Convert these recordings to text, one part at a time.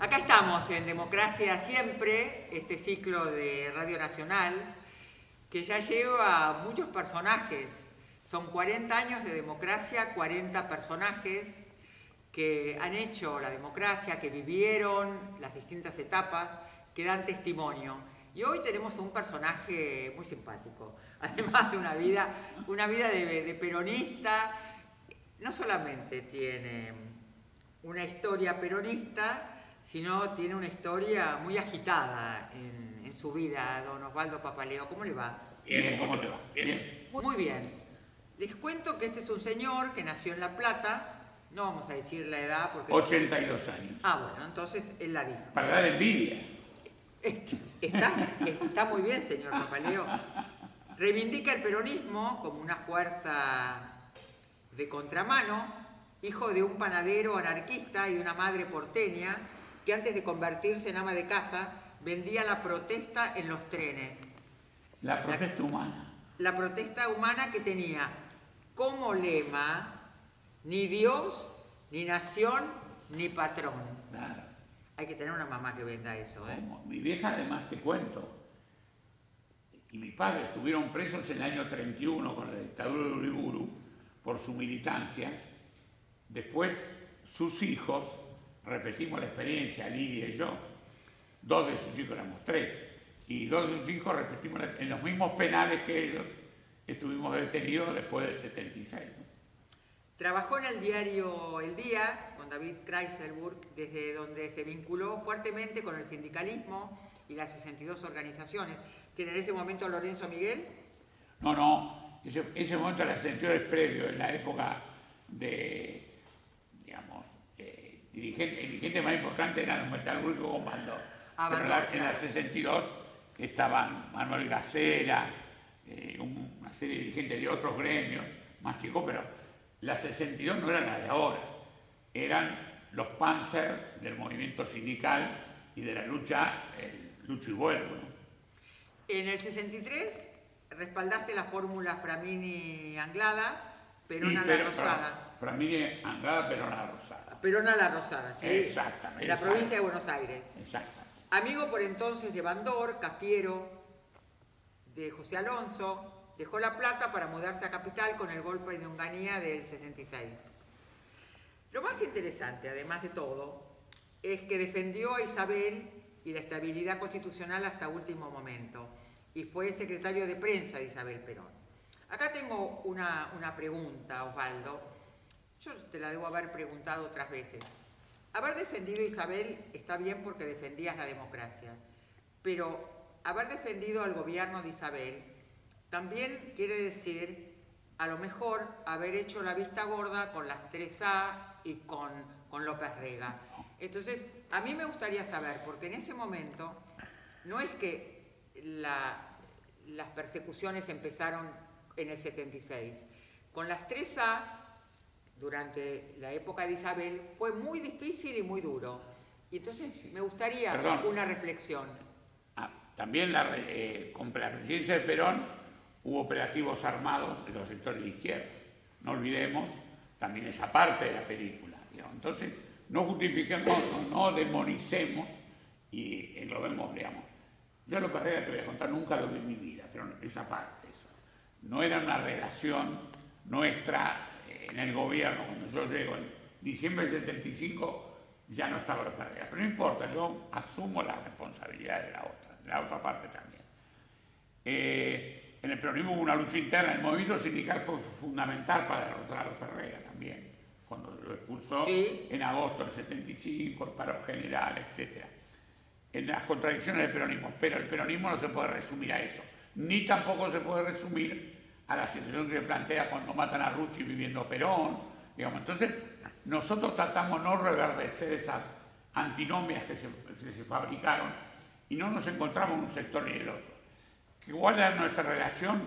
Acá estamos en Democracia Siempre, este ciclo de Radio Nacional, que ya lleva muchos personajes. Son 40 años de democracia, 40 personajes que han hecho la democracia, que vivieron las distintas etapas, que dan testimonio. Y hoy tenemos un personaje muy simpático, además de una vida de peronista. No solamente tiene una historia peronista, sino tiene una historia muy agitada en su vida, don Osvaldo Papaleo. ¿Cómo le va? Bien, ¿cómo te va? Bien. Muy bien. Les cuento que este es un señor que nació en La Plata, no vamos a decir la edad porque... 82 años. Ah, bueno, entonces él la dijo. Para dar envidia. Está muy bien, señor Papaleo. Reivindica el peronismo como una fuerza de contramano, hijo de un panadero anarquista y de una madre porteña que antes de convertirse en ama de casa vendía la protesta en los trenes. La protesta humana. La protesta humana que tenía como lema ni Dios, ni nación, ni patrón. Claro. Hay que tener una mamá que venda eso, ¿eh? Como mi vieja, además, te cuento, y mi padre estuvieron presos en el año 31 con la dictadura de Uriburu por su militancia. Después, sus hijos, repetimos la experiencia, Lidia y yo, dos de sus hijos, éramos tres, y dos de sus hijos repetimos en los mismos penales que ellos, estuvimos detenidos después del 76. Trabajó en el diario El Día con David Kreiselburg, desde donde se vinculó fuertemente con el sindicalismo y las 62 organizaciones. ¿Tiene en ese momento Lorenzo Miguel? No, ese momento la 62 es previo, en la época de, digamos, el dirigente más importante era los metalúrgicos Osvaldo. Pero en la 62 que estaban Manuel Gacera, una serie de dirigentes de otros gremios, más chicos, pero la 62 no eran las de ahora, eran los Panzer del movimiento sindical y de la lucha, el lucho y vuelvo, ¿no? En el 63 respaldaste la fórmula Framini-Anglada, Perón-La Rosada. Framini-Anglada, Perón-La Rosada. Perón-La Rosada, sí. Exactamente. En la provincia de Buenos Aires. Exactamente. Amigo por entonces de Bandor, Cafiero, de José Alonso, dejó La Plata para mudarse a Capital con el golpe de Onganía del 66. Lo más interesante, además de todo, es que defendió a Isabel y la estabilidad constitucional hasta último momento y fue secretario de prensa de Isabel Perón. Acá tengo una pregunta, Osvaldo. Yo te la debo haber preguntado otras veces. Haber defendido a Isabel está bien porque defendías la democracia, pero haber defendido al gobierno de Isabel también quiere decir, a lo mejor, haber hecho la vista gorda con las 3A y con López Rega. Entonces, a mí me gustaría saber, porque en ese momento no es que las persecuciones empezaron en el 76. Con las 3A, durante la época de Isabel, fue muy difícil y muy duro. Y entonces me gustaría una reflexión. También con la presidencia de Perón hubo operativos armados en los sectores de izquierda. No olvidemos también esa parte de la película, digamos. Entonces, no justifiquemos, no demonicemos y englobemos, digamos. Yo lo que te voy a contar nunca lo vi en mi vida, pero esa parte, eso. No era una relación nuestra en el gobierno. Cuando yo llego en diciembre del 75, ya no estaba la carrera. Pero no importa, yo asumo la responsabilidad de la otra parte también. En el peronismo hubo una lucha interna, el movimiento sindical fue fundamental para derrotar a López Rega también, cuando lo expulsó en agosto del 75, el paro general, etc. En las contradicciones del peronismo, pero el peronismo no se puede resumir a eso, ni tampoco se puede resumir a la situación que se plantea cuando matan a Rucci viviendo Perón, digamos. Entonces, nosotros tratamos no reverdecer esas antinomias que se fabricaron y no nos encontramos en un sector ni en el otro. Que guarda nuestra relación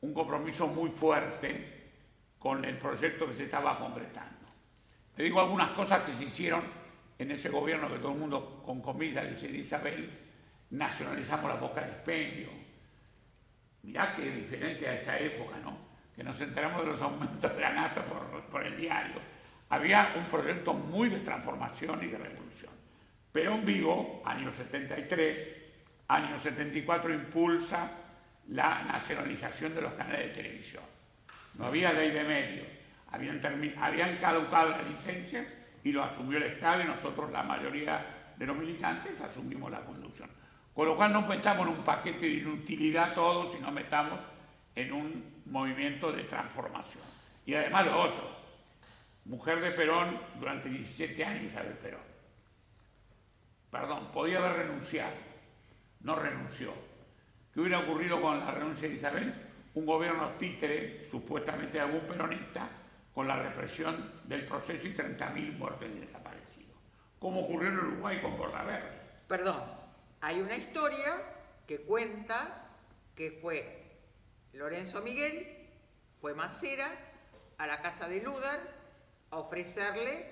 un compromiso muy fuerte con el proyecto que se estaba concretando. Te digo algunas cosas que se hicieron en ese gobierno que todo el mundo, con comillas, dice de Isabel, nacionalizamos la Boca de Expendio. Mirá qué diferente a esa época, ¿no? Que nos enteramos de los aumentos de la nafta por el diario. Había un proyecto muy de transformación y de revolución. Perón vivo, año 73, año 74 impulsa la nacionalización de los canales de televisión. No había ley de medios, habían caducado la licencia y lo asumió el Estado y nosotros, la mayoría de los militantes, asumimos la conducción. Con lo cual no metamos en un paquete de inutilidad todos, sino metamos en un movimiento de transformación. Y además lo otro, mujer de Perón durante 17 años, Isabel Perón. Perdón, podía haber renunciado, no renunció. ¿Qué hubiera ocurrido con la renuncia de Isabel? Un gobierno títere, supuestamente de algún peronista, con la represión del proceso y 30.000 muertos y desaparecidos. Como ocurrió en Uruguay con Bordaberry. Perdón, hay una historia que cuenta que fue Lorenzo Miguel, fue Macera, a la casa de Luder a ofrecerle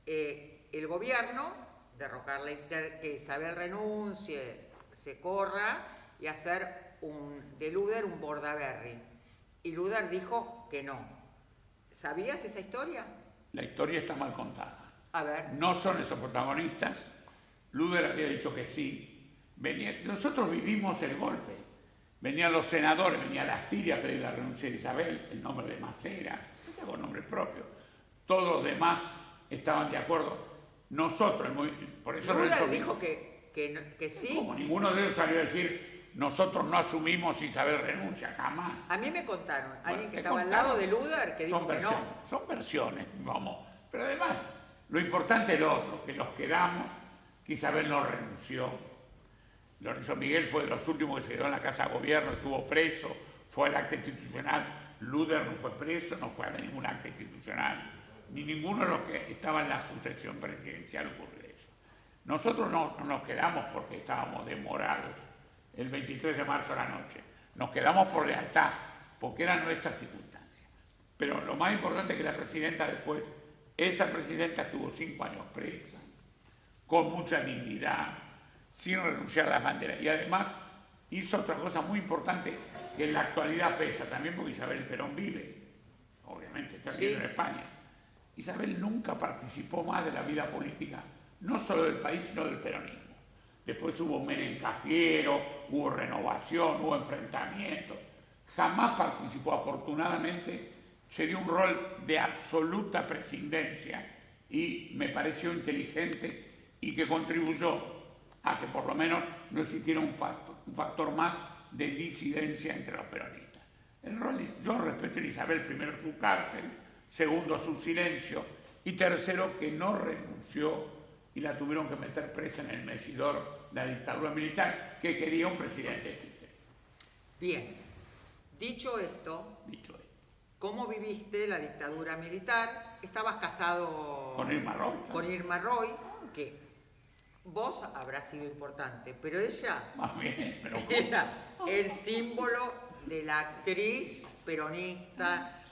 el gobierno, derrocarle, que Isabel renuncie, se corra y hacer de Luder un Bordaberry. Y Luder dijo que no. ¿Sabías esa historia? La historia está mal contada. A ver. No son esos protagonistas. Luder había dicho que sí. Nosotros vivimos el golpe. Venían los senadores, venía la Astiria a pedir la renuncia de Isabel, el nombre de Macera, con nombre propio. Todos los demás estaban de acuerdo. Nosotros, por eso Luder dijo que sí. Como ninguno de ellos salió a decir, nosotros no asumimos Isabel renuncia, jamás. A mí me contaron, alguien que bueno, estaba al lado de Luder que dijo que no. Son versiones, vamos. Pero además, lo importante es lo otro, que nos quedamos, que Isabel no renunció. Lorenzo Miguel fue de los últimos que se quedó en la Casa de Gobierno, estuvo preso, fue al acta institucional. Luder no fue preso, no fue a ningún acta institucional, ni ninguno de los que estaban en la sucesión presidencial ocurrió eso. Nosotros no nos quedamos porque estábamos demorados el 23 de marzo a la noche. Nos quedamos por lealtad, porque eran nuestras circunstancias. Pero lo más importante es que la presidenta después, esa presidenta estuvo 5 años presa, con mucha dignidad, sin renunciar a las banderas. Y además hizo otra cosa muy importante que en la actualidad pesa también, porque Isabel Perón vive, obviamente, está viviendo en España. Isabel nunca participó más de la vida política, no solo del país, sino del peronismo. Después hubo Menem Cafiero, hubo renovación, hubo enfrentamientos. Jamás participó, afortunadamente, se dio un rol de absoluta prescindencia y me pareció inteligente y que contribuyó a que por lo menos no existiera un factor más de disidencia entre los peronistas. Yo respeto a Isabel, primero su cárcel, segundo su silencio y tercero que no renunció y la tuvieron que meter presa en el mecedor la dictadura militar que quería un presidente títere. Bien, dicho esto, ¿cómo viviste la dictadura militar? Estabas casado con Irma Roy. Con Irma Roy, que vos habrás sido importante, pero ella más bien, pero era el símbolo de la actriz peronista.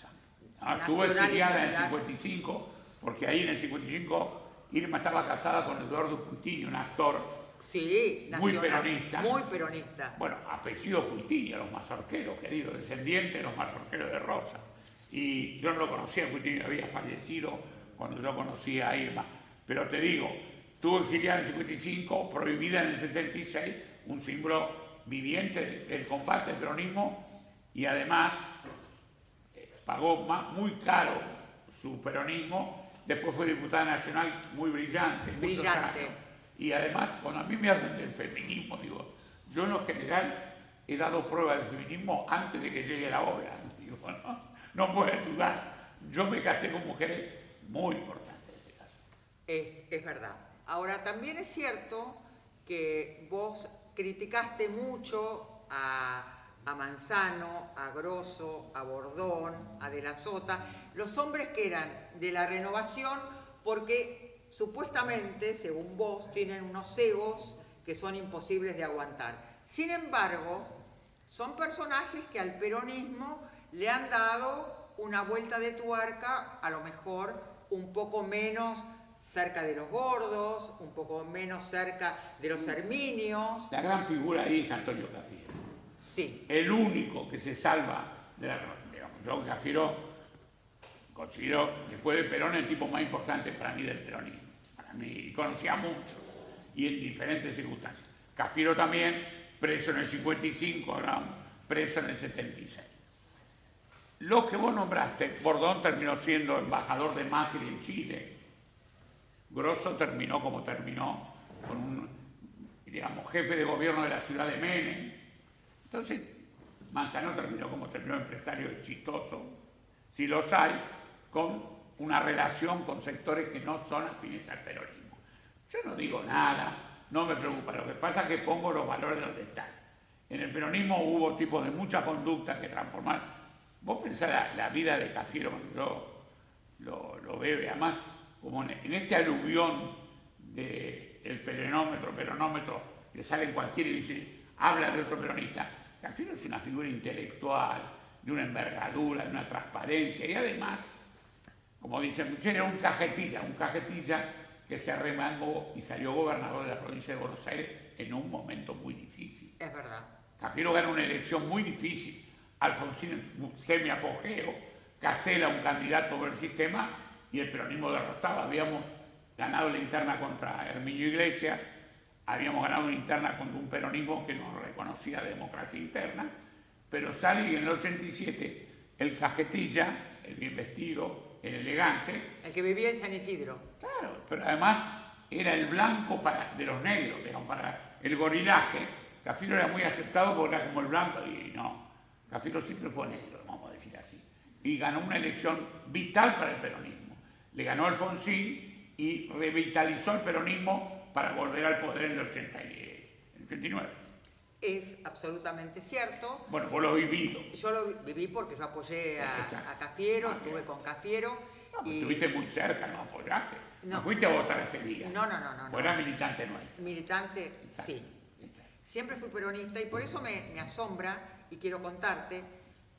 Estuvo exiliada en el 55, porque ahí en el 55 Irma estaba casada con Eduardo Cutiño, un actor muy peronista. Muy peronista. Bueno, apellido Cutiño, los mazorqueros, querido, descendiente de los mazorqueros de Rosa. Y yo no lo conocía, Cutiño había fallecido cuando yo conocí a Irma. Pero te digo, estuvo exiliada en el 55, prohibida en el 76, un símbolo viviente del combate del peronismo y además pagó muy caro su peronismo. Después fue diputada nacional muy brillante. Y además, cuando a mí me hablan del feminismo, digo, yo en lo general he dado prueba del feminismo antes de que llegue la hora. Digo, no puedes dudar. Yo me casé con mujeres muy importantes en este caso. Es verdad. Ahora, también es cierto que vos criticaste mucho a Manzano, a Grosso, a Bordón, a De la Sota, los hombres que eran de la Renovación, porque supuestamente, según vos, tienen unos egos que son imposibles de aguantar. Sin embargo, son personajes que al peronismo le han dado una vuelta de tuerca, a lo mejor un poco menos cerca de los gordos, un poco menos cerca de los herminios. La gran figura ahí es Antonio Cafiero. Sí. El único que se salva de la... Digamos, yo Cafiero considero, después de Perón, el tipo más importante para mí del peronismo. Para mí, conocía mucho. y en diferentes circunstancias. Cafiero también, preso en el 55, ¿no? Preso en el 76. Los que vos nombraste, Bordón terminó siendo embajador de Macri en Chile. Grosso terminó como terminó, con un, digamos, jefe de gobierno de la ciudad de Menem. Entonces, Manzano terminó como terminó, empresario exitoso, si los hay, con una relación con sectores que no son afines al peronismo. Yo no digo nada, no me preocupa, lo que pasa es que pongo los valores donde están. En el peronismo hubo tipos de mucha conducta que transformaron. Vos pensás la vida de Cafiero, cuando yo lo veo, y además, como en este aluvión del peronómetro, le sale en cualquiera y dice, habla de otro peronista. Cafiero es una figura intelectual, de una envergadura, de una transparencia, y además, como dicen, era un cajetilla que se arremangó y salió gobernador de la provincia de Buenos Aires en un momento muy difícil. Es verdad. Cafiero ganó una elección muy difícil, Alfonsín en semi-apogeo, Casella un candidato por el sistema y el peronismo derrotado. Habíamos ganado la interna contra Herminio Iglesias, habíamos ganado una interna contra un peronismo que no reconocía democracia interna, pero sale y en el 87 el cajetilla, el bien vestido, el elegante. El que vivía en San Isidro. Claro, pero además era el blanco de los negros, digamos, para el gorilaje. Cafiero era muy aceptado porque era como el blanco, y no, Cafiero siempre fue negro, vamos a decir así. Y ganó una elección vital para el peronismo. Le ganó Alfonsín y revitalizó el peronismo para volver al poder en el 89. Es absolutamente cierto. Bueno, vos lo has vivido. Yo lo viví porque yo apoyé a Cafiero, estuve con Cafiero. No, y estuviste muy cerca, no apoyaste. No fuiste a votar ese día. No. Vos eras militante nuestro. Militante, Exacto. sí. Exacto. Siempre fui peronista y por eso me asombra y quiero contarte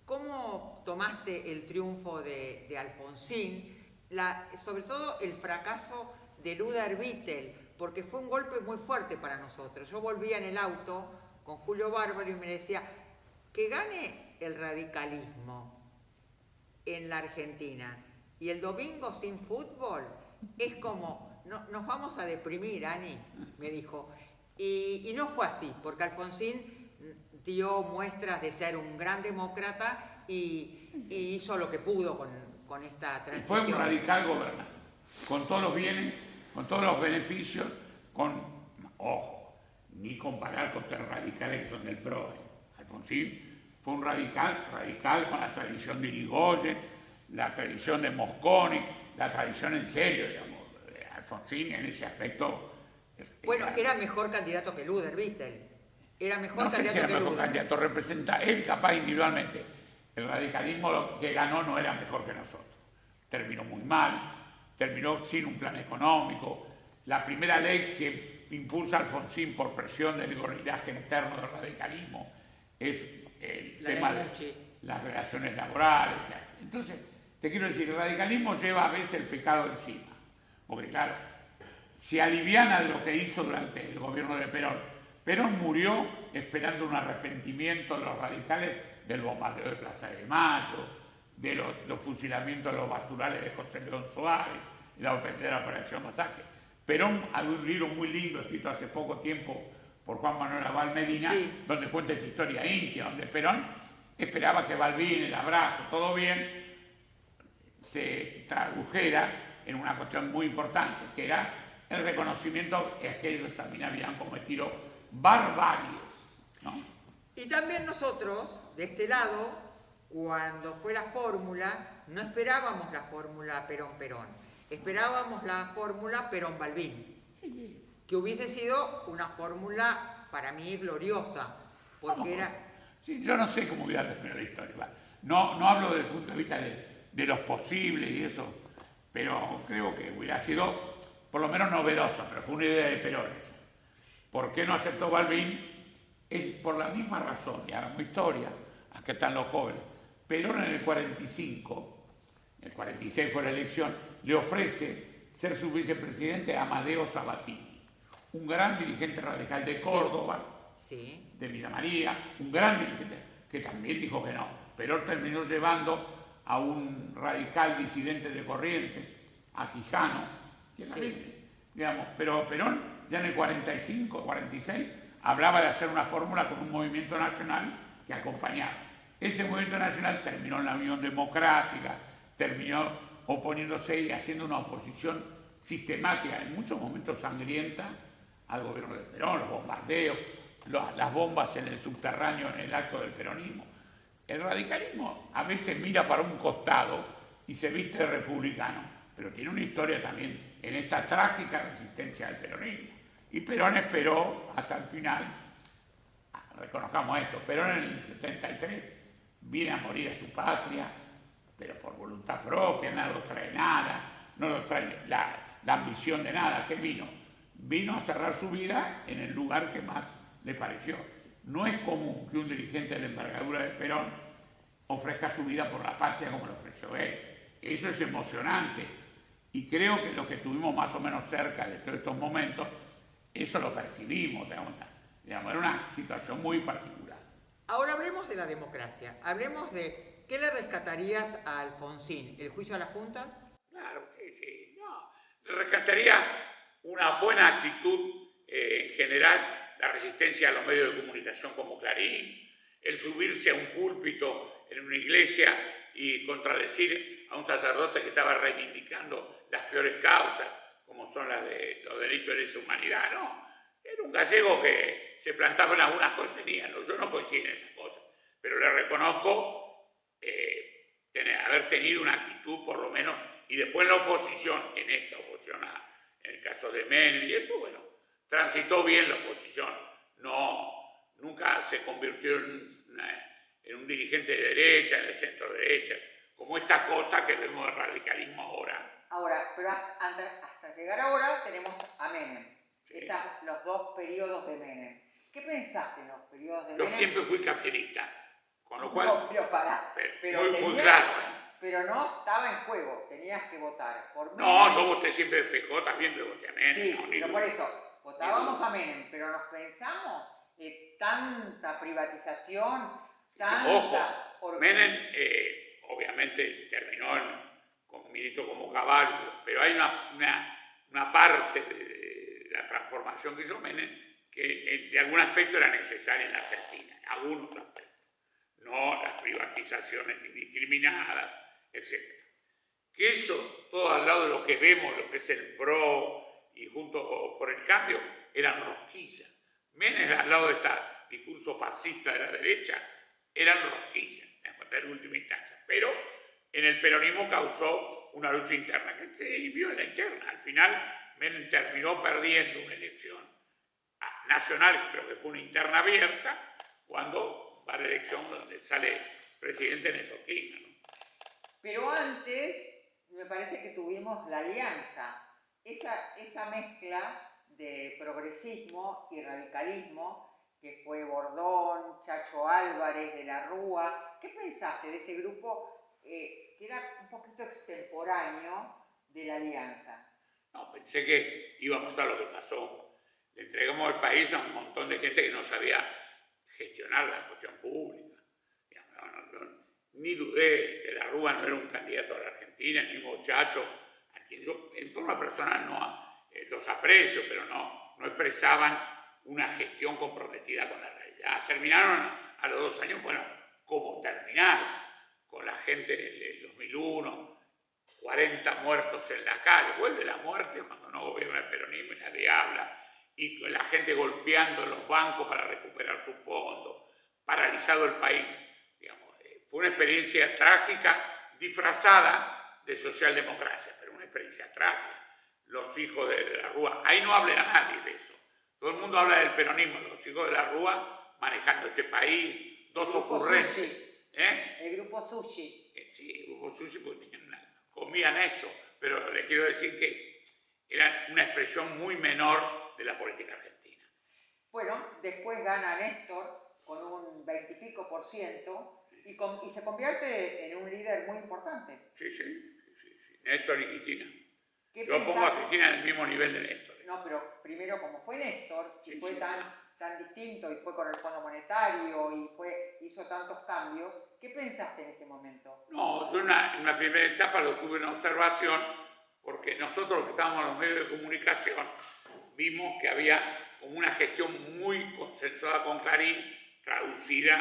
cómo tomaste el triunfo de Alfonsín, sobre todo el fracaso de Luder Vittel, porque fue un golpe muy fuerte para nosotros. Yo volvía en el auto con Julio Bárbaro y me decía que gane el radicalismo en la Argentina y el domingo sin fútbol es como, nos vamos a deprimir, Ani, me dijo. Y no fue así, porque Alfonsín dio muestras de ser un gran demócrata y hizo lo que pudo con esta transición. Fue un radical gobernante, con todos los bienes, con todos los beneficios, ojo, ni comparar con los radicales que son del PRO. Alfonsín fue un radical con la tradición de Irigoyen, la tradición de Mosconi, la tradición en serio, digamos. Alfonsín en ese aspecto... Bueno, era mejor candidato que Luder Vittel. Era mejor no sé candidato si era que mejor Luder. Candidato, representa él capaz individualmente. El radicalismo lo que ganó no era mejor que nosotros. Terminó muy mal, terminó sin un plan económico. La primera ley que impulsa Alfonsín por presión del gorilaje interno del radicalismo es el tema de las relaciones laborales. Entonces, te quiero decir, el radicalismo lleva a veces el pecado encima. Porque claro, se aliviana de lo que hizo durante el gobierno de Perón. Perón murió esperando un arrepentimiento de los radicales del bombardeo de Plaza de Mayo, de los fusilamientos de los basurales de José León Suárez, de la Operación Masacre. Perón hay un libro muy lindo escrito hace poco tiempo por Juan Manuel Abal Medina, sí, donde cuenta esta historia íntima, donde Perón esperaba que Balbín, el abrazo, todo bien, se tradujera en una cuestión muy importante, que era el reconocimiento que aquellos también habían cometido barbaries, ¿no? Y también nosotros, de este lado, cuando fue la fórmula, no esperábamos la fórmula Perón-Perón, esperábamos la fórmula Perón-Balbín, que hubiese sido una fórmula para mí gloriosa, porque era... Sí, yo no sé cómo hubiera terminado la historia, no hablo desde el punto de vista de los posibles y eso, pero creo que hubiera sido por lo menos novedosa, pero fue una idea de Perón. ¿Por qué no aceptó Balbín? Es por la misma razón, y hagamos historia, aquí están los jóvenes. Perón en el 45, en el 46 fue la elección, le ofrece ser su vicepresidente a Amadeo Sabatini, un gran dirigente radical de Córdoba, sí, de Villa María, un gran dirigente, que también dijo que no. Perón terminó llevando a un radical disidente de Corrientes, a Quijano, que sí, digamos, pero Perón ya en el 45, 46, hablaba de hacer una fórmula con un movimiento nacional que acompañara. Ese movimiento nacional terminó en la Unión Democrática, terminó oponiéndose y haciendo una oposición sistemática, en muchos momentos sangrienta, al gobierno de Perón, los bombardeos, las bombas en el subterráneo en el acto del peronismo. El radicalismo a veces mira para un costado y se viste de republicano, pero tiene una historia también en esta trágica resistencia al peronismo. Y Perón esperó hasta el final, reconozcamos esto, Perón en el 73 viene a morir a su patria, pero por voluntad propia, nada lo trae nada, no lo trae la ambición de nada. ¿Qué vino? Vino a cerrar su vida en el lugar que más le pareció. No es común que un dirigente de la envergadura de Perón ofrezca su vida por la patria como lo ofreció él. Eso es emocionante y creo que los que estuvimos más o menos cerca de todos estos momentos, eso lo percibimos, digamos, era una situación muy particular. Ahora hablemos de la democracia, hablemos de ¿qué le rescatarías a Alfonsín? ¿El juicio a la Junta? Claro, sí, no. Le rescataría una buena actitud en general, la resistencia a los medios de comunicación como Clarín, el subirse a un púlpito en una iglesia y contradecir a un sacerdote que estaba reivindicando las peores causas, como son las de los delitos de lesa humanidad, ¿no? Era un gallego que se plantaba en algunas cosas, yo no coincido en esas cosas, pero le reconozco haber tenido una actitud por lo menos, y después la oposición, en esta oposición en el caso de Menem y eso, bueno, transitó bien la oposición, nunca se convirtió en un dirigente de derecha, en el centro derecha, como esta cosa que vemos del radicalismo ahora. Ahora, pero hasta llegar ahora tenemos a Menem, sí. Los dos periodos de Menem. ¿Qué pensaste en los periodos de Menem? Yo siempre fui cafierista, con lo cual... No, pero muy claro. Pero no estaba en juego, tenías que votar por Menem. No, yo voté siempre de PJ, también me voté a Menem. Sí, pero por eso, votábamos a Menem, pero nos pensamos tanta privatización, tanta... Ojo, Menem obviamente terminó con un ministro como Caballo, pero hay una parte de la transformación que hizo Menem que de algún aspecto era necesaria en la Argentina, algunos aspectos. No las privatizaciones indiscriminadas, etc. Que eso, todo al lado de lo que vemos, lo que es el PRO y junto por el cambio, eran rosquillas. Menem al lado de este discurso fascista de la derecha, eran rosquillas, en última instancia. Pero en el peronismo causó una lucha interna, que se vio en la interna. Al final, Menem terminó perdiendo una elección nacional, pero que fue una interna abierta, cuando va a la elección donde sale presidente Néstor Kirchner, ¿no? Pero antes, me parece que tuvimos la alianza, esa mezcla de progresismo y radicalismo, que fue Bordón, Chacho Álvarez, de la Rúa. ¿Qué pensaste de ese grupo que era un poquito extemporáneo de la alianza? No, pensé que iba a pasar lo que pasó. Le entregamos el país a un montón de gente que no sabía gestionar la cuestión pública. Ni dudé, de la Rúa no era un candidato a la Argentina, ni Chacho, a quien yo en forma personal los aprecio, pero no expresaban una gestión comprometida con la realidad. Terminaron a los 2 años, bueno, como terminaron, con la gente del 2001, 40 muertos en la calle, vuelve la muerte cuando no gobierna el peronismo y nadie habla, y la gente golpeando en los bancos para recuperar sus fondos, paralizado el país. Digamos, fue una experiencia trágica disfrazada de socialdemocracia, pero una experiencia trágica. Los hijos de la Rúa, ahí no habla a nadie de eso. Todo el mundo habla del peronismo, los hijos de la Rúa manejando este país, dos ocurrentes. El grupo Sushi. Sí, el grupo Sushi porque comían eso, pero les quiero decir que era una expresión muy menor de la política argentina. Bueno, después gana Néstor con un 20 y pico % y se convierte en un líder muy importante. Sí. Néstor y Cristina. Yo pongo a Cristina en el mismo nivel de Néstor. No, pero primero como fue Néstor, y fue tan distinto, y fue con el Fondo Monetario, y hizo tantos cambios, ¿qué pensaste en ese momento? No, yo en una primera etapa lo tuve en observación, porque nosotros los que estábamos en los medios de comunicación vimos que había como una gestión muy consensuada con Clarín, traducida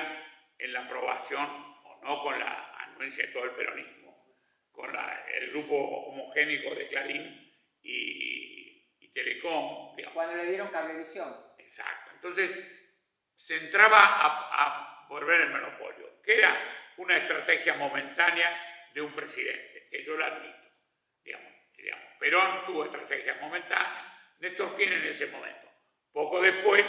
en la aprobación, o no con la anuencia de todo el peronismo, con el grupo homogénico de Clarín y Telecom, digamos. Cuando le dieron Cablevisión. Exacto. Entonces, se entraba a volver el monopolio, que era una estrategia momentánea de un presidente, que yo lo admito. Digamos. Perón tuvo estrategias momentáneas, Néstor Kirchner en ese momento. Poco después,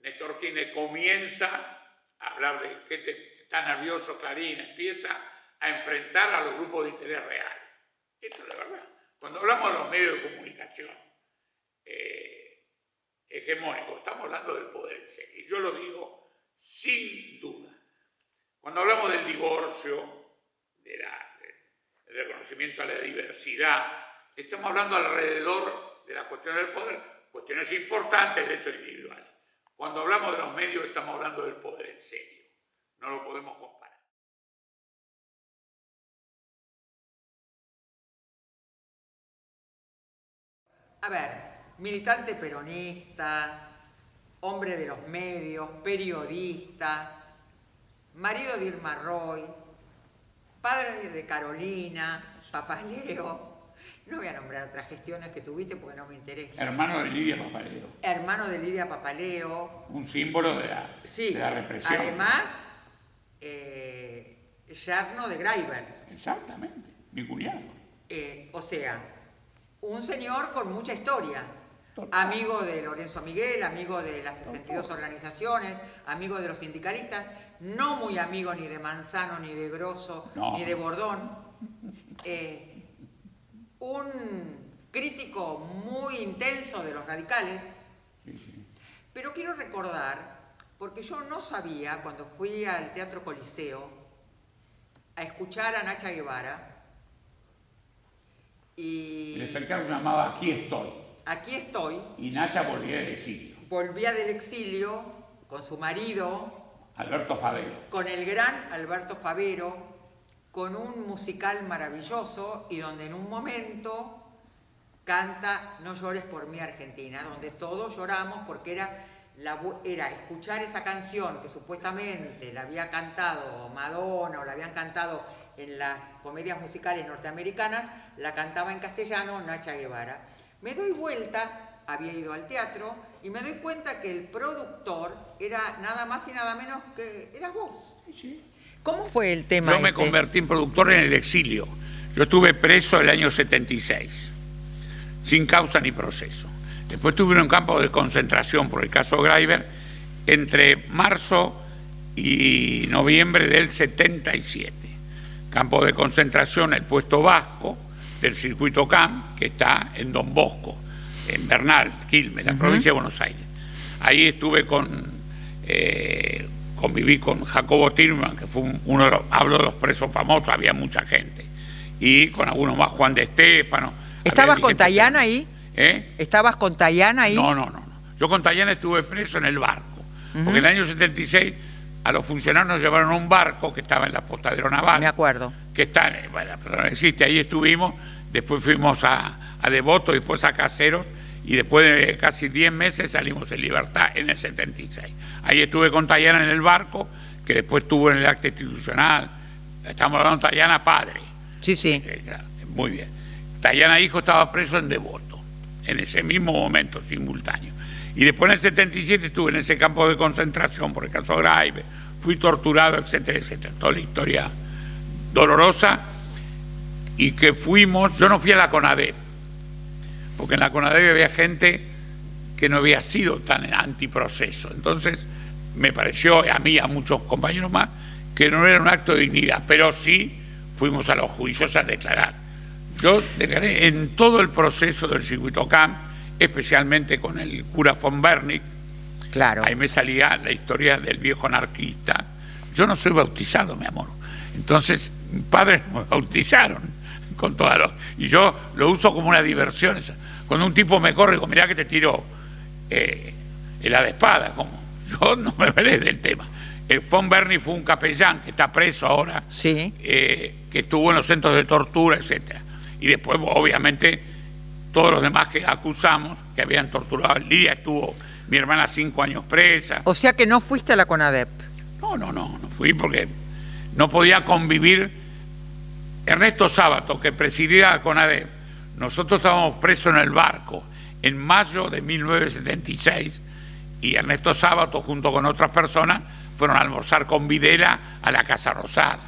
Néstor Kirchner comienza a hablar de que está nervioso Clarín, empieza a enfrentar a los grupos de interés reales. Eso es la verdad. Cuando hablamos de los medios de comunicación hegemónicos, estamos hablando del poder en serio. Y yo lo digo sin duda. Cuando hablamos del divorcio, del reconocimiento a la diversidad, estamos hablando alrededor de la cuestión del poder, cuestiones importantes, derechos individuales. Cuando hablamos de los medios, estamos hablando del poder en serio. No lo podemos comparar. A ver, militante peronista, hombre de los medios, periodista, marido de Irma Roy, padre de Carolina, Papaleo. No voy a nombrar otras gestiones que tuviste porque no me interesa. Hermano de Lidia Papaleo. Hermano de Lidia Papaleo. Un símbolo de la represión. Además, yerno de Greiber. Exactamente, mi cuñado. O sea, un señor con mucha historia. Total. Amigo de Lorenzo Miguel, amigo de las 62 organizaciones, amigo de los sindicalistas, no muy amigo ni de Manzano, ni de Grosso, ni de Bordón. Un crítico muy intenso de los radicales. Sí. Pero quiero recordar, porque yo no sabía, cuando fui al Teatro Coliseo a escuchar a Nacha Guevara, y el espectáculo se llamaba Aquí estoy. Aquí estoy. Y Nacha volvía del exilio. Volvía del exilio con su marido, Alberto Favero. con el gran Alberto Favero, con un musical maravilloso y donde en un momento canta No llores por mí Argentina, donde todos lloramos porque era escuchar esa canción que supuestamente la había cantado Madonna o la habían cantado en las comedias musicales norteamericanas, la cantaba en castellano Nacha Guevara. Me doy vuelta, había ido al teatro, y me doy cuenta que el productor era nada más y nada menos que eras vos. Sí. ¿Cómo fue el tema? Yo me convertí en productor en el exilio. Yo estuve preso el año 76, sin causa ni proceso. Después estuve en un campo de concentración por el caso Greiber entre marzo y noviembre del 77. Campo de concentración, el puesto Vasco del circuito CAM, que está en Don Bosco, en Bernal, Quilmes, la provincia de Buenos Aires. Ahí estuve conviví con Jacobo Tilman, que fue uno de hablo de los presos famosos, había mucha gente, y con algunos más, Juan de Estéfano. ¿Estabas con Tayana ahí? ¿Eh? ¿Estabas con Tayana ahí? No. Yo con Tayana estuve preso en el barco, porque en el año 76 a los funcionarios nos llevaron a un barco que estaba en la Apostadero Naval. Me acuerdo. Que está, bueno, no existe, ahí estuvimos, después fuimos a Devoto, después a Caseros, y después de casi 10 meses salimos en libertad en el 76. Ahí estuve con Tayana en el barco, que después estuvo en el acta institucional. Estamos hablando de Tayana padre. Sí. Muy bien. Tayana hijo estaba preso en Devoto, en ese mismo momento, simultáneo. Y después en el 77 estuve en ese campo de concentración por el caso Greiber, fui torturado, etcétera, etcétera. Toda la historia dolorosa. Y que fuimos, yo no fui a la CONADEP, porque en la CONADEP había gente que no había sido tan antiproceso. Entonces me pareció, a mí y a muchos compañeros más, que no era un acto de dignidad, pero sí fuimos a los juicios a declarar. Yo declaré en todo el proceso del circuito CAM, especialmente con el cura von Bernick. Claro. Ahí me salía la historia del viejo anarquista. Yo no soy bautizado, mi amor. Entonces, mis padres me bautizaron con todas los... Y yo lo uso como una diversión. Cuando un tipo me corre, digo, mirá que te tiro el a de espada. Como yo no me veré del tema. Von Bernick fue un capellán que está preso ahora, sí. Que estuvo en los centros de tortura, etcétera. Y después, obviamente, todos los demás que acusamos, que habían torturado. Lidia estuvo, mi hermana, 5 años presa. O sea que no fuiste a la CONADEP. No fui porque no podía convivir. Ernesto Sábato, que presidía la CONADEP, nosotros estábamos presos en el barco en mayo de 1976 y Ernesto Sábato, junto con otras personas, fueron a almorzar con Videla a la Casa Rosada.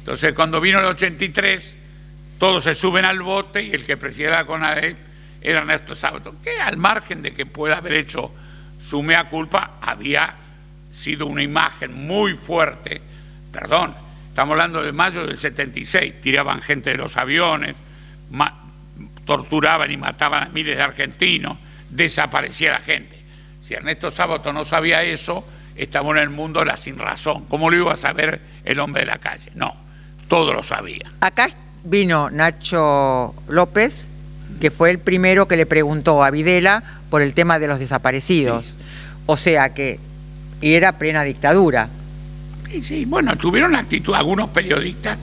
Entonces, cuando vino el 83, todos se suben al bote y el que presidía la CONADEP era Ernesto Sábato, que al margen de que pueda haber hecho su mea culpa, había sido una imagen muy fuerte. Perdón, estamos hablando de mayo del 76, tiraban gente de los aviones, torturaban y mataban a miles de argentinos, desaparecía la gente. Si Ernesto Sábato no sabía eso, estamos en el mundo de la sinrazón. ¿Cómo lo iba a saber el hombre de la calle? No, todo lo sabía. Acá vino Nacho López, que fue el primero que le preguntó a Videla por el tema de los desaparecidos. Sí. O sea que era plena dictadura. Sí, bueno, tuvieron actitud. Algunos periodistas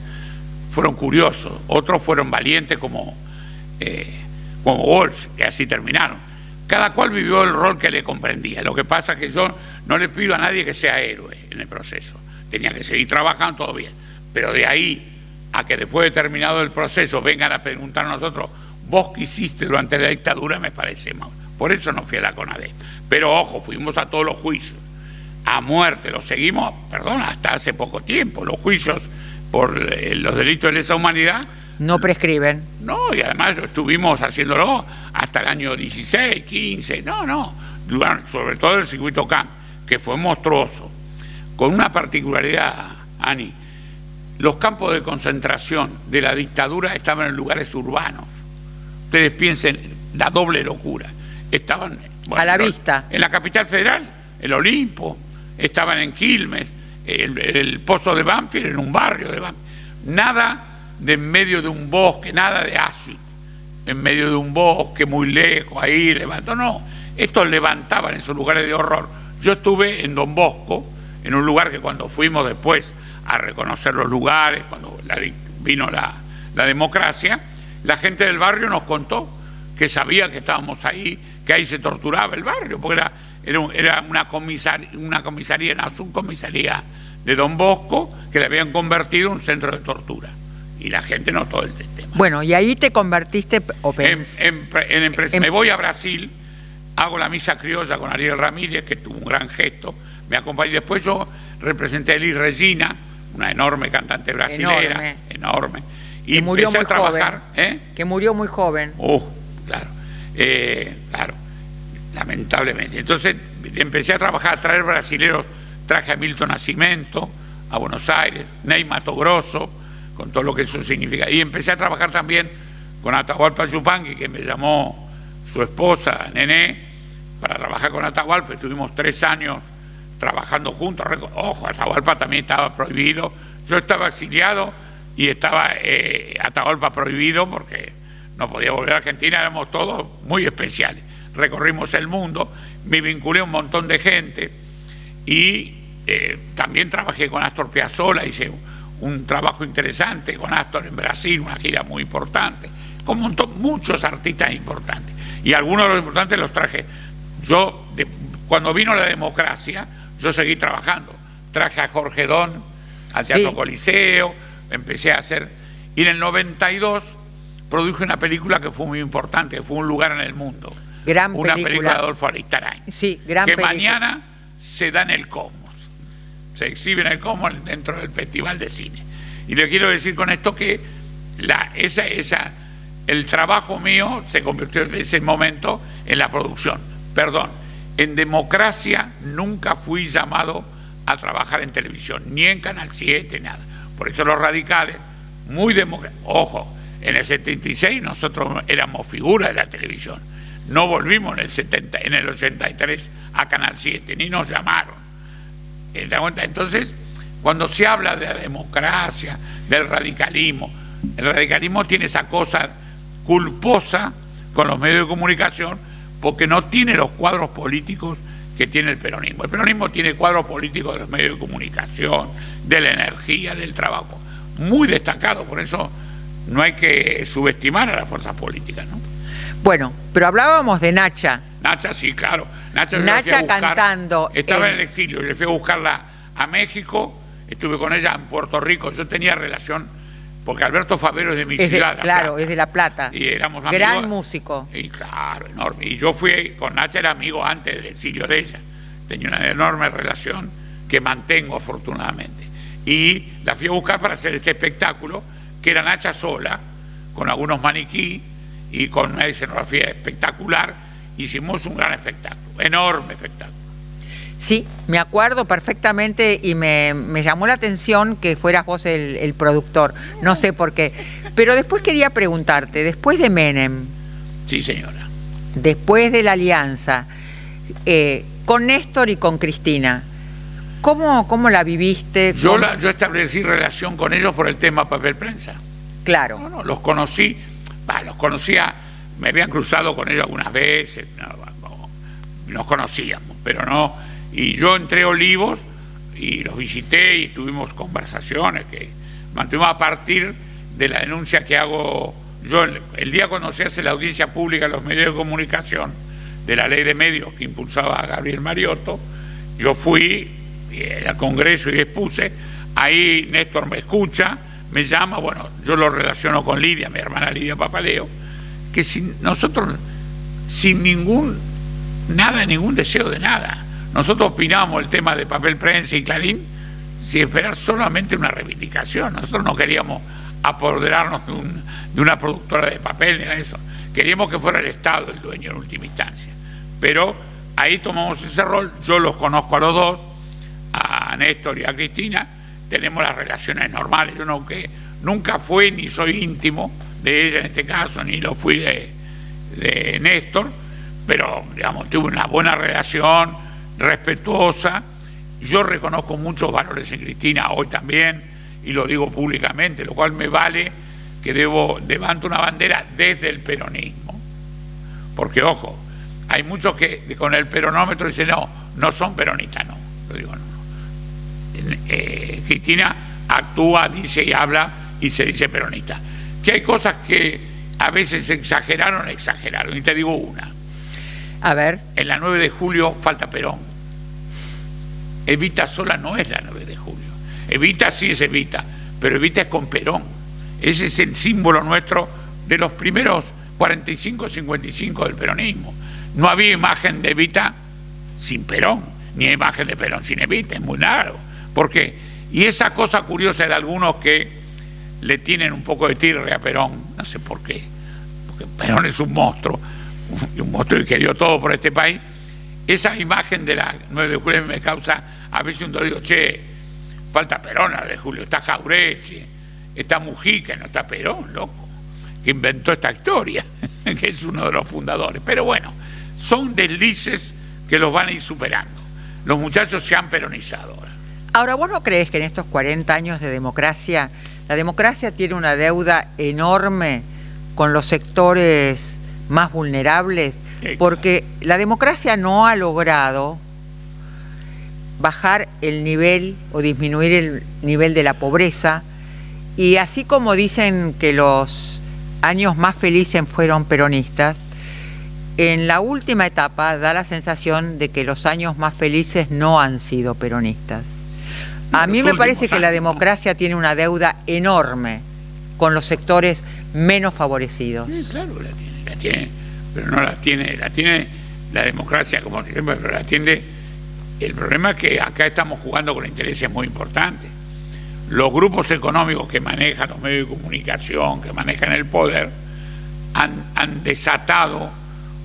fueron curiosos, otros fueron valientes como Walsh, que así terminaron. Cada cual vivió el rol que le comprendía. Lo que pasa es que yo no le pido a nadie que sea héroe en el proceso. Tenía que seguir trabajando, todo bien. Pero de ahí a que después de terminado el proceso vengan a preguntar a nosotros, ¿vos qué hiciste durante la dictadura? Me parece mal. Por eso no fui a la CONADEP. Pero ojo, fuimos a todos los juicios. A muerte, los seguimos, perdón, hasta hace poco tiempo. Los juicios por los delitos de lesa humanidad no prescriben. No, y además estuvimos haciéndolo hasta el año 16, 15, sobre todo el circuito CAM, que fue monstruoso. Con una particularidad, Ani, los campos de concentración de la dictadura estaban en lugares urbanos. Ustedes piensen, la doble locura. Estaban a la vista. En la capital federal, el Olimpo, estaban en Quilmes, el Pozo de Banfield, en un barrio de Banfield. Nada de en medio de un bosque, nada de Auschwitz, en medio de un bosque muy lejos, ahí levantó, no. Estos levantaban esos lugares de horror. Yo estuve en Don Bosco, en un lugar que cuando fuimos después a reconocer los lugares, cuando vino la democracia, la gente del barrio nos contó que sabía que estábamos ahí, que ahí se torturaba el barrio, porque era una comisaría, una subcomisaría de Don Bosco, que le habían convertido en un centro de tortura. Y la gente notó el tema. Bueno, y ahí te convertiste Me voy a Brasil, hago la misa criolla con Ariel Ramírez, que tuvo un gran gesto, me acompañó. Después yo representé a Elis Regina, una enorme cantante brasilera, enorme. Y que murió empecé muy a trabajar. Joven, que murió muy joven. Claro, claro, lamentablemente. Entonces empecé a trabajar, a traer brasileros, traje a Milton Nascimento, a Buenos Aires, Ney Mato Grosso, con todo lo que eso significa. Y empecé a trabajar también con Atahualpa Yupanqui, que me llamó su esposa, Nené, para trabajar con Atahualpa. Estuvimos 3 años trabajando juntos. Ojo, Atahualpa también estaba prohibido. Yo estaba exiliado y estaba Atahualpa prohibido porque no podía volver a Argentina. Éramos todos muy especiales. Recorrimos el mundo, me vinculé a un montón de gente y también trabajé con Astor Piazzolla, hice un trabajo interesante con Astor en Brasil, una gira muy importante, con muchos artistas importantes. Y algunos de los importantes los traje. Yo, cuando vino la democracia, yo seguí trabajando. Traje a Jorge Don al Teatro Coliseo, empecé a hacer... Y en el 92 produje una película que fue muy importante, que fue Un lugar en el mundo. Una película de Adolfo Aristarain. Sí, gran que película. Mañana se da en el Cosmos. Se exhibe en el Cosmos dentro del Festival de Cine. Y le quiero decir con esto que el trabajo mío se convirtió en ese momento en la producción. Perdón, en democracia nunca fui llamado a trabajar en televisión, ni en Canal 7, nada. Por eso los radicales, muy democráticos. Ojo, en el 76 nosotros éramos figuras de la televisión. No volvimos en el 83 a Canal 7, ni nos llamaron. Entonces, cuando se habla de la democracia, del radicalismo, el radicalismo tiene esa cosa culposa con los medios de comunicación porque no tiene los cuadros políticos que tiene el peronismo. El peronismo tiene cuadros políticos de los medios de comunicación, de la energía, del trabajo, muy destacado. Por eso no hay que subestimar a las fuerzas políticas, ¿no? Bueno, pero hablábamos de Nacha. Nacha, sí, claro. Nacha cantando. Estaba en el exilio, le fui a buscarla a México, estuve con ella en Puerto Rico, yo tenía relación, porque Alberto Favero es de mi ciudad. Claro, es de La Plata. Y éramos amigos. Gran músico. Y claro, enorme. Y yo fui, con Nacha era amigo antes del exilio de ella. Tenía una enorme relación que mantengo afortunadamente. Y la fui a buscar para hacer este espectáculo, que era Nacha sola, con algunos maniquí y con una escenografía espectacular. Hicimos un gran espectáculo, enorme espectáculo. Sí, me acuerdo perfectamente y me llamó la atención que fueras vos el productor, no sé por qué. Pero después quería preguntarte, después de Menem, sí, señora, después de la alianza, con Néstor y con Cristina, ¿cómo la viviste? Yo establecí relación con ellos por el tema papel prensa. Claro. No, los conocía, me habían cruzado con ellos algunas veces, nos conocíamos, pero no. Y yo entré a Olivos y los visité y tuvimos conversaciones que mantuvimos a partir de la denuncia que hago yo el día cuando se hace la audiencia pública en los medios de comunicación de la ley de medios que impulsaba a Gabriel Mariotto. Yo fui al Congreso y expuse, ahí Néstor me escucha, me llama, bueno, yo lo relaciono con Lidia, mi hermana Lidia Papaleo, que nosotros sin ningún deseo de nada. Nosotros opinábamos el tema de papel prensa y Clarín sin esperar solamente una reivindicación. Nosotros no queríamos apoderarnos de una productora de papel ni de eso. Queríamos que fuera el Estado el dueño en última instancia. Pero ahí tomamos ese rol, yo los conozco a los dos, a Néstor y a Cristina, tenemos las relaciones normales. Yo nunca fui ni soy íntimo de ella en este caso, ni lo fui de Néstor, pero digamos, tuve una buena relación, respetuosa. Yo reconozco muchos valores en Cristina hoy también y lo digo públicamente, lo cual me vale que levanto una bandera desde el peronismo, porque ojo, hay muchos que con el peronómetro dicen no son peronistas, no, lo digo no. Cristina actúa, dice y habla y se dice peronista, que hay cosas que a veces exageraron, y te digo una. A ver. En la 9 de julio falta Perón. Evita sola no es la 9 de julio. Evita sí es Evita, pero Evita es con Perón. Ese es el símbolo nuestro de los primeros 45-55 del peronismo. No había imagen de Evita sin Perón, ni imagen de Perón sin Evita, es muy raro. ¿Por qué? Y esa cosa curiosa de algunos que le tienen un poco de tirre a Perón, no sé por qué, porque Perón es un monstruo y que dio todo por este país. Esa imagen de la 9 de julio me causa a veces un dolor, falta Perón a la de julio, está Jauretche, está Mujica, no está Perón, loco, que inventó esta historia, que es uno de los fundadores. Pero bueno, son deslices que los van a ir superando. Los muchachos se han peronizado ahora. Ahora, ¿vos no crees que en estos 40 años de democracia, la democracia tiene una deuda enorme con los sectores más vulnerables? Porque la democracia no ha logrado bajar el nivel o disminuir el nivel de la pobreza, y así como dicen que los años más felices fueron peronistas, en la última etapa da la sensación de que los años más felices no han sido peronistas. A mí me parece que la democracia tiene una deuda enorme con los sectores menos favorecidos. Sí, claro, la tiene, pero no la tiene la democracia como siempre, pero la tiene. El problema es que acá estamos jugando con intereses muy importantes. Los grupos económicos que manejan los medios de comunicación, que manejan el poder, han desatado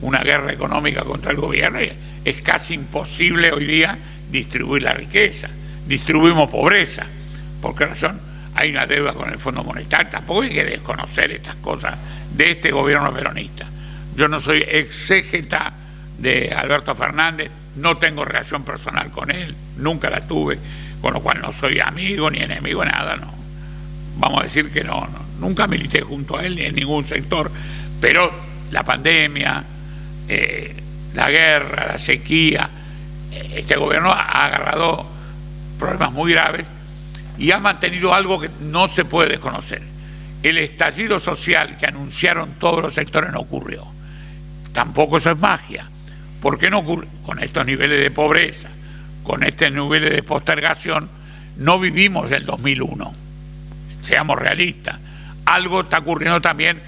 una guerra económica contra el gobierno y es casi imposible hoy día distribuir la riqueza. Distribuimos pobreza. ¿Por qué razón? Hay una deuda con el Fondo Monetario. Tampoco hay que desconocer estas cosas de este gobierno peronista. Yo no soy exégeta de Alberto Fernández, no tengo relación personal con él, nunca la tuve, con lo cual no soy amigo ni enemigo, nada, no. Vamos a decir que no, nunca milité junto a él ni en ningún sector, pero la pandemia, la guerra, la sequía, este gobierno ha agarrado problemas muy graves y ha mantenido algo que no se puede desconocer. El estallido social que anunciaron todos los sectores no ocurrió. tampoco eso es magia. ¿Por qué no ocurre? Con estos niveles de pobreza, con estos niveles de postergación, no vivimos del 2001. Seamos realistas. Algo está ocurriendo también.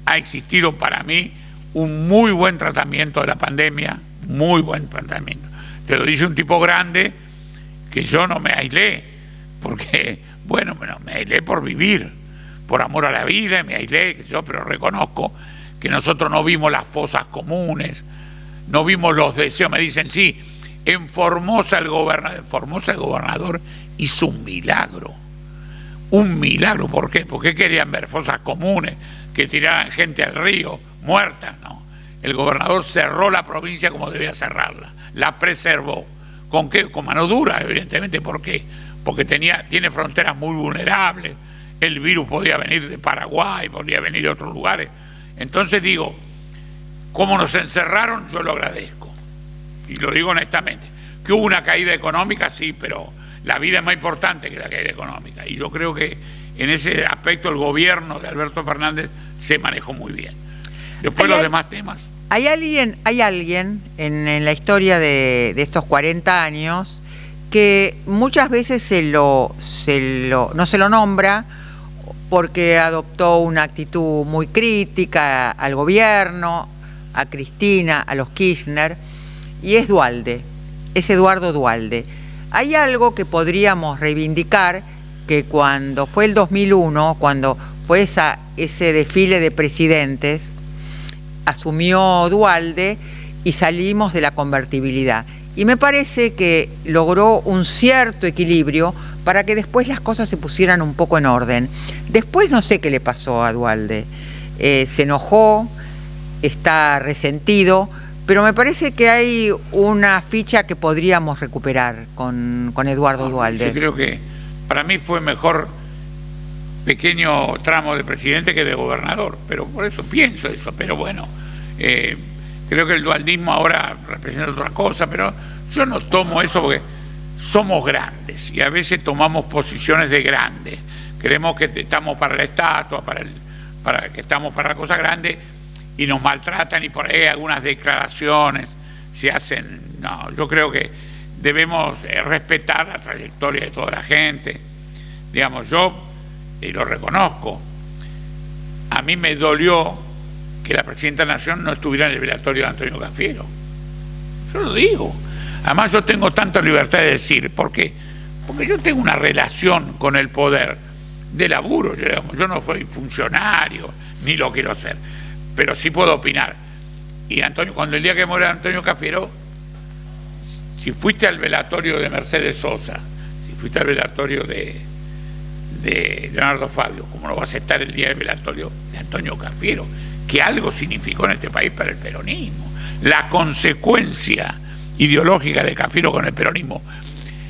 Ha existido para mí un muy buen tratamiento de la pandemia, muy buen tratamiento. Te lo dice un tipo grande, que yo no me aislé, porque, bueno, me aislé por vivir, por amor a la vida, me aislé, pero reconozco que nosotros no vimos las fosas comunes, no vimos los deseos. Me dicen, sí, en Formosa el gobernador hizo un milagro. Un milagro, ¿por qué? Porque querían ver fosas comunes, que tiraran gente al río, muerta, no. El gobernador cerró la provincia como debía cerrarla, la preservó. ¿Con qué? Con mano dura, evidentemente. ¿Por qué? Porque tiene fronteras muy vulnerables, el virus podía venir de Paraguay, podía venir de otros lugares. Entonces digo, como nos encerraron, yo lo agradezco, y lo digo honestamente. Que hubo una caída económica, sí, pero la vida es más importante que la caída económica, y yo creo que en ese aspecto el gobierno de Alberto Fernández se manejó muy bien. Después los demás temas. Hay alguien en la historia de estos 40 años que muchas veces no se lo nombra porque adoptó una actitud muy crítica al gobierno, a Cristina, a los Kirchner, y es Duhalde, es Eduardo Duhalde. Hay algo que podríamos reivindicar, que cuando fue el 2001, cuando fue ese desfile de presidentes, asumió Duhalde y salimos de la convertibilidad. Y me parece que logró un cierto equilibrio para que después las cosas se pusieran un poco en orden. Después no sé qué le pasó a Duhalde. Se enojó, está resentido, pero me parece que hay una ficha que podríamos recuperar con Eduardo Duhalde. Yo creo que para mí fue mejor pequeño tramo de presidente que de gobernador, pero por eso pienso eso. Pero bueno, creo que el dualdismo ahora representa otra cosa, pero yo no tomo eso porque somos grandes y a veces tomamos posiciones de grandes. Creemos que estamos para la estatua, que estamos para la cosa grande, y nos maltratan, y por ahí algunas declaraciones se hacen. No, yo creo que debemos respetar la trayectoria de toda la gente. Digamos, yo, y lo reconozco, a mí me dolió que la presidenta de la Nación no estuviera en el velatorio de Antonio Cafiero. Yo lo digo. Además, yo tengo tanta libertad de decir, porque yo tengo una relación con el poder de laburo. Yo no soy funcionario, ni lo quiero ser, pero sí puedo opinar. Y cuando el día que muera Antonio Cafiero, si fuiste al velatorio de Mercedes Sosa, si fuiste al velatorio de Leonardo Fabio, ¿cómo no vas a estar el día del velatorio de Antonio Cafiero? Que algo significó en este país para el peronismo. La consecuencia ideológica de Cafiero con el peronismo,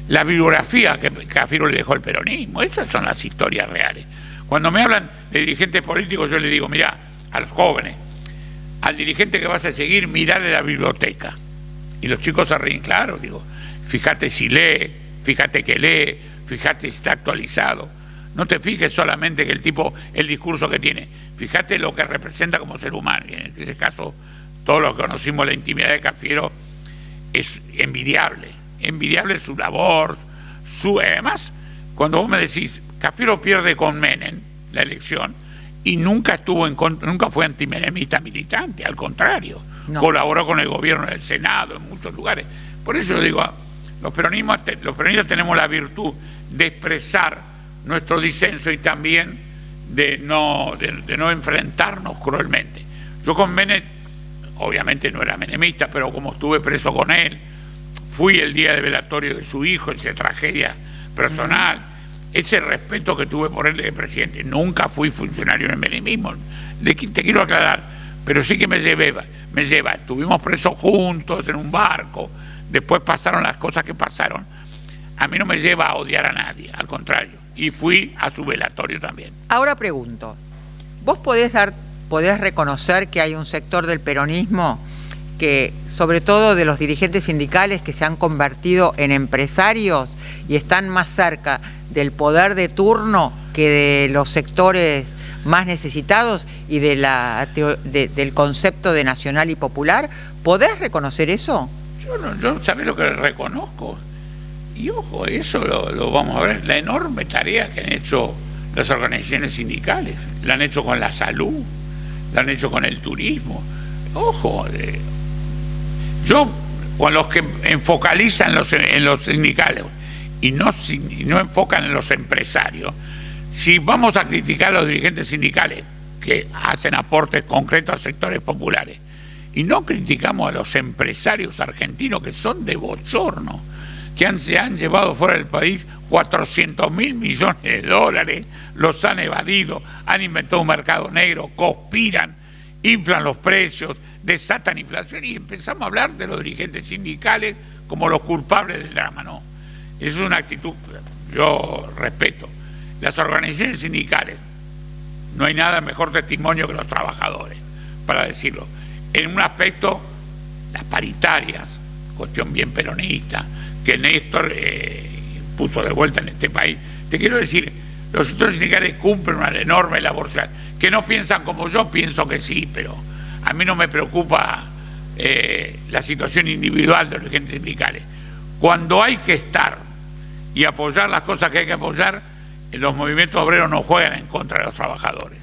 la bibliografía que Cafiero le dejó al peronismo, esas son las historias reales. Cuando me hablan de dirigentes políticos, yo les digo, mirá, a los jóvenes, al dirigente que vas a seguir, mirale la biblioteca. Y los chicos se ríen, claro, digo, fíjate si lee, fíjate que lee, fíjate si está actualizado. No te fijes solamente que el discurso que tiene, fíjate lo que representa como ser humano. Y en ese caso, todos los que conocimos la intimidad de Cafiero, es envidiable su labor, además, cuando vos me decís, Cafiero pierde con Menem la elección y nunca fue antimenemista militante, al contrario, no. Colaboró con el gobierno del Senado en muchos lugares. Por eso yo digo, los peronistas tenemos la virtud de expresar nuestro disenso y también de no enfrentarnos cruelmente. Yo con Menem, obviamente no era menemista, pero como estuve preso con él, fui el día de velatorio de su hijo, esa tragedia personal, ese respeto que tuve por él de presidente. Nunca fui funcionario en el menemismo, te quiero aclarar, pero sí que me lleva. Estuvimos presos juntos en un barco, después pasaron las cosas que pasaron. A mí no me lleva a odiar a nadie, al contrario, y fui a su velatorio también. Ahora pregunto, ¿vos podés reconocer que hay un sector del peronismo que, sobre todo de los dirigentes sindicales, que se han convertido en empresarios y están más cerca del poder de turno que de los sectores más necesitados y del concepto de nacional y popular. ¿Podés reconocer eso? Yo ¿sabés lo que reconozco? Y ojo, eso lo vamos a ver, la enorme tarea que han hecho las organizaciones sindicales, la han hecho con la salud, la han hecho con el turismo. Ojo, yo con los que focalizan en los sindicales y no enfocan en los empresarios, si vamos a criticar a los dirigentes sindicales que hacen aportes concretos a sectores populares y no criticamos a los empresarios argentinos que son de bochorno, que se han llevado fuera del país 400.000 millones de dólares, los han evadido, han inventado un mercado negro, conspiran, inflan los precios, desatan inflación y empezamos a hablar de los dirigentes sindicales como los culpables del drama. No, eso es una actitud, yo respeto. Las organizaciones sindicales, no hay nada mejor testimonio que los trabajadores, para decirlo. En un aspecto, las paritarias, cuestión bien peronista, que Néstor puso de vuelta en este país. Te quiero decir, los sectores sindicales cumplen una enorme labor social. Que no piensan como yo, pienso que sí, pero a mí no me preocupa la situación individual de los dirigentes sindicales. Cuando hay que estar y apoyar las cosas que hay que apoyar, los movimientos obreros no juegan en contra de los trabajadores,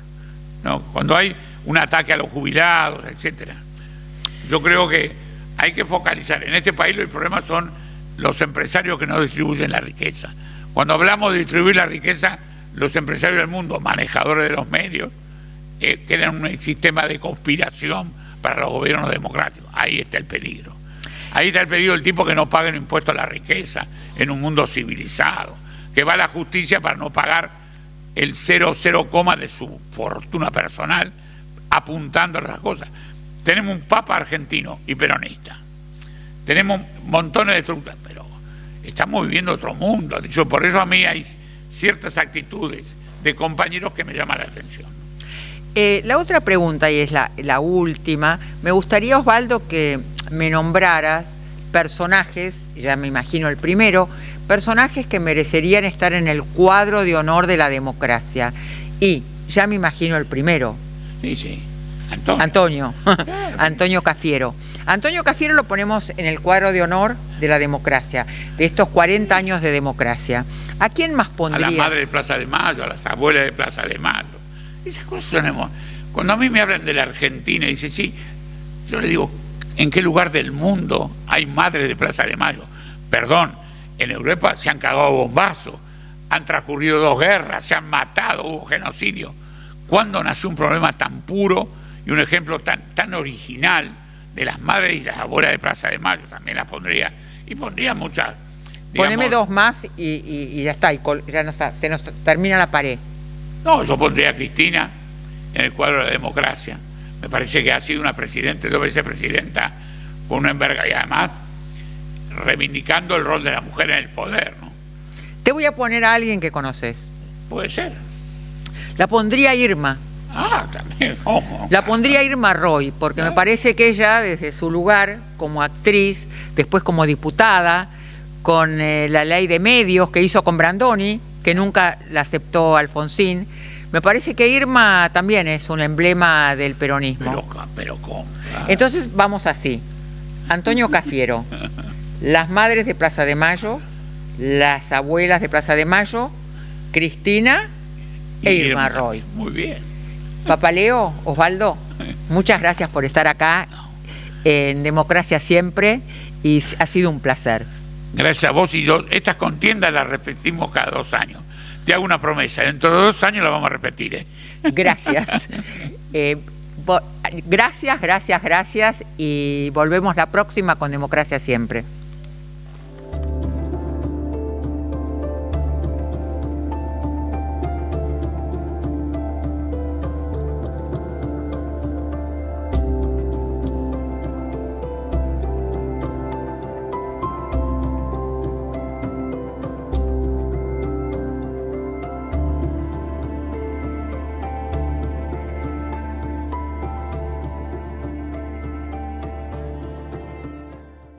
¿no? Cuando hay un ataque a los jubilados, etcétera. Yo creo que hay que focalizar. En este país los problemas son los empresarios que no distribuyen la riqueza. Cuando hablamos de distribuir la riqueza, los empresarios del mundo, manejadores de los medios, crean un sistema de conspiración para los gobiernos democráticos. Ahí está el peligro. Ahí está el peligro del tipo que no paga un impuesto a la riqueza en un mundo civilizado, que va a la justicia para no pagar el 0,0 de su fortuna personal, apuntando a las cosas. Tenemos un papa argentino y peronista. Tenemos montones de estructuras, pero estamos viviendo otro mundo. Por eso a mí hay ciertas actitudes de compañeros que me llaman la atención. La otra pregunta, y es la última, me gustaría, Osvaldo, que me nombraras personajes, ya me imagino el primero, personajes que merecerían estar en el cuadro de honor de la democracia. Y ya me imagino el primero. Sí. Antonio. Claro. Antonio Cafiero. Antonio Cafiero lo ponemos en el cuadro de honor de la democracia, de estos 40 años de democracia. ¿A quién más pondría? A la madre de Plaza de Mayo, a las abuelas de Plaza de Mayo. Esas cosas son... Cuando a mí me hablan de la Argentina y dicen, sí, yo le digo, ¿en qué lugar del mundo hay madres de Plaza de Mayo? Perdón, en Europa se han cagado bombazos, han transcurrido 2 guerras, se han matado, hubo genocidio. ¿Cuándo nació un problema tan puro y un ejemplo tan original de las madres y las abuelas de Plaza de Mayo? También las pondría, y pondría muchas. Digamos, poneme 2 más y ya está, se nos termina la pared. No, yo pondría a Cristina en el cuadro de la democracia. Me parece que ha sido una presidenta, 2 veces presidenta, con una envergadura, y además reivindicando el rol de la mujer en el poder, ¿no? Te voy a poner a alguien que conoces. Puede ser. La pondría Irma. Ah, también. La pondría Irma Roy, porque me parece que ella, desde su lugar como actriz, después como diputada, con la ley de medios que hizo con Brandoni, que nunca la aceptó Alfonsín, me parece que Irma también es un emblema del peronismo. Pero ¿cómo? Entonces vamos así. Antonio Cafiero, las madres de Plaza de Mayo, las abuelas de Plaza de Mayo, Cristina e Irma Roy. Muy bien. Papaleo, Osvaldo, muchas gracias por estar acá en Democracia Siempre y ha sido un placer. Gracias a vos y yo. Estas contiendas las repetimos cada 2 años. Te hago una promesa, dentro de 2 años la vamos a repetir. Gracias. Gracias y volvemos la próxima con Democracia Siempre.